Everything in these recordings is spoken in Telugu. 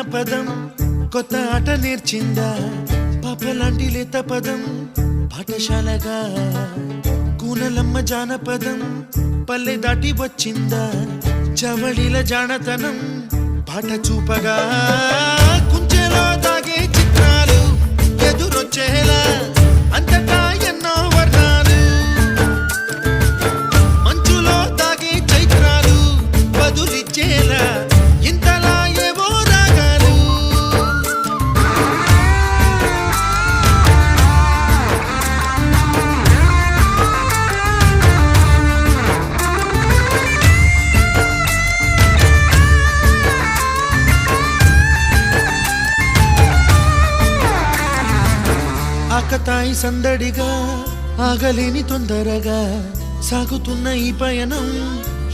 జానపదం కొత్త ఆట నేర్చిందా పాపలాంటి లేత పదం పాఠశాలగా కూనలమ్మ జానపదం పల్లె దాటి వచ్చిందా చవళిల జానతనం పాట చూపగా కుంచెలో దాగే చిత్రాలు ఎదురొచ్చేలా అంతటా ఎన్నో వర్ణాలు మంచులో దాగే చైత్రాలు బదులిచ్చేలా ఇంతలా ఏవో రాగాలు ఆకతాయి సందడిగా ఆగలేని తొందరగా సాగుతున్న ఈ పయనం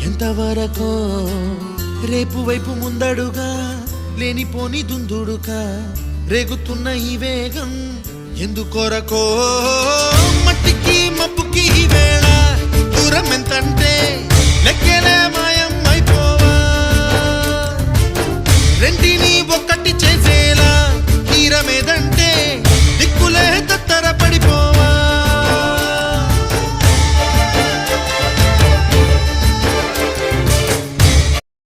ఎంతవరకో రేపు వైపు ముందడుగా లేనిపోని దుందుడుగా రేగుతున్న ఈ వేగం ఎందుకొరకో మట్టికి మబ్బుకి ఈ వేళ దూరం ఎంతంటే లెక్కలే